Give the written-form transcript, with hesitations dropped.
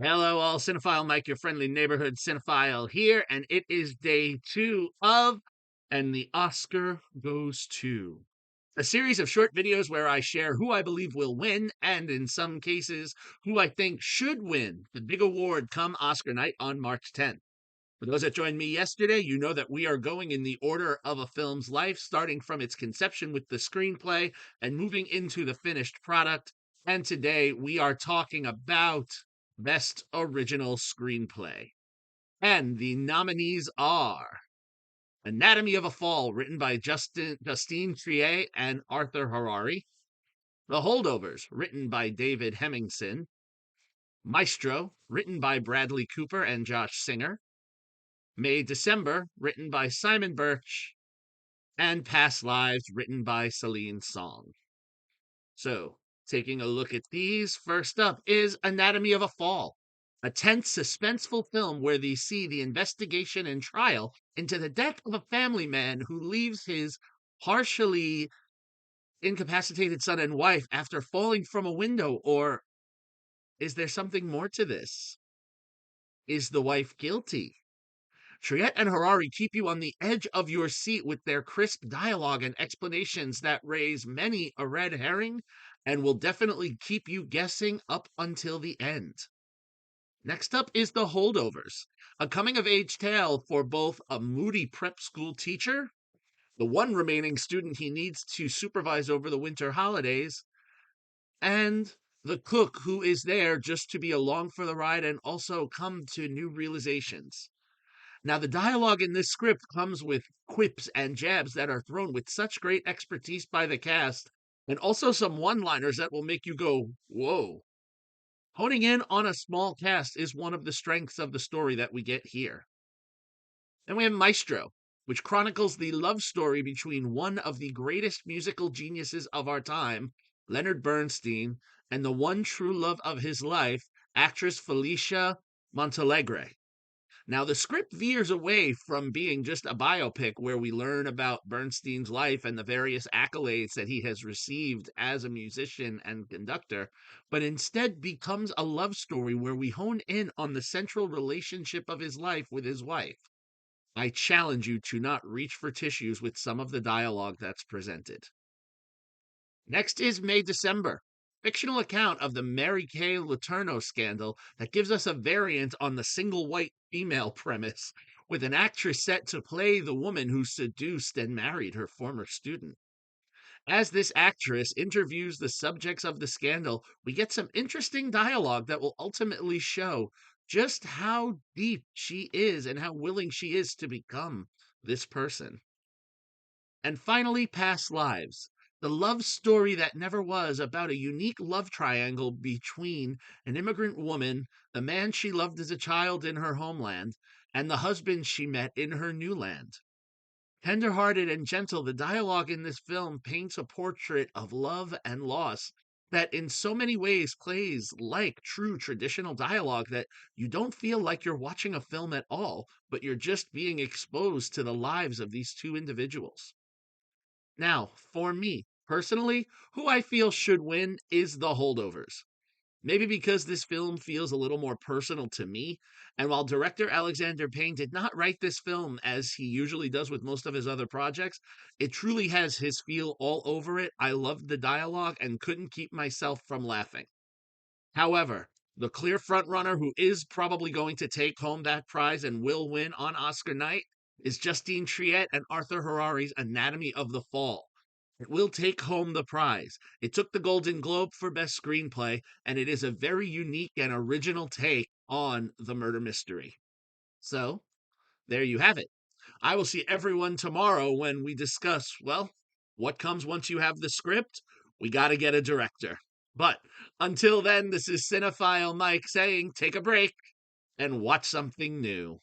Hello, all cinephile. Mike, your friendly neighborhood cinephile here, and it is day 2 of And the Oscar Goes To, a series of short videos where I share who I believe will win, and in some cases, who I think should win the big award come Oscar night on March 10th. For those that joined me yesterday, you know that we are going in the order of a film's life, starting from its conception with the screenplay and moving into the finished product. And today we are talking about Best Original Screenplay. And the nominees are Anatomy of a Fall, written by Justine Triet and Arthur Harari. The Holdovers, written by David Hemingson. Maestro, written by Bradley Cooper and Josh Singer. May December, written by Simon Burch. And Past Lives, written by Celine Song. So, taking a look at these, first up is Anatomy of a Fall, a tense, suspenseful film where they see the investigation and trial into the death of a family man who leaves his partially incapacitated son and wife after falling from a window. Or is there something more to this? Is the wife guilty? Triet and Harari keep you on the edge of your seat with their crisp dialogue and explanations that raise many a red herring and will definitely keep you guessing up until the end. Next up is The Holdovers, a coming-of-age tale for both a moody prep school teacher, the one remaining student he needs to supervise over the winter holidays, and the cook who is there just to be along for the ride and also come to new realizations. Now, the dialogue in this script comes with quips and jabs that are thrown with such great expertise by the cast, and also some one-liners that will make you go, whoa. Honing in on a small cast is one of the strengths of the story that we get here. Then we have Maestro, which chronicles the love story between one of the greatest musical geniuses of our time, Leonard Bernstein, and the one true love of his life, actress Felicia Montealegre. Now, the script veers away from being just a biopic where we learn about Bernstein's life and the various accolades that he has received as a musician and conductor, but instead becomes a love story where we hone in on the central relationship of his life with his wife. I challenge you to not reach for tissues with some of the dialogue that's presented. Next is May December, fictional account of the Mary Kay Letourneau scandal that gives us a variant on the single white female premise, with an actress set to play the woman who seduced and married her former student. As this actress interviews the subjects of the scandal, we get some interesting dialogue that will ultimately show just how deep she is and how willing she is to become this person. And finally, Past Lives, the love story that never was, about a unique love triangle between an immigrant woman, the man she loved as a child in her homeland, and the husband she met in her new land. Tender-hearted and gentle, the dialogue in this film paints a portrait of love and loss that in so many ways plays like true traditional dialogue, that you don't feel like you're watching a film at all, but you're just being exposed to the lives of these two individuals. Now, for me, personally, who I feel should win is The Holdovers. Maybe because this film feels a little more personal to me, and while director Alexander Payne did not write this film as he usually does with most of his other projects, it truly has his feel all over it. I loved the dialogue and couldn't keep myself from laughing. However, the clear frontrunner who is probably going to take home that prize and will win on Oscar night is Justine Triet and Arthur Harari's Anatomy of the Fall. It will take home the prize. It took the Golden Globe for Best Screenplay, and it is a very unique and original take on the murder mystery. So, there you have it. I will see everyone tomorrow when we discuss, well, what comes once you have the script? We got to get a director. But until then, this is Cinephile Mike saying take a break and watch something new.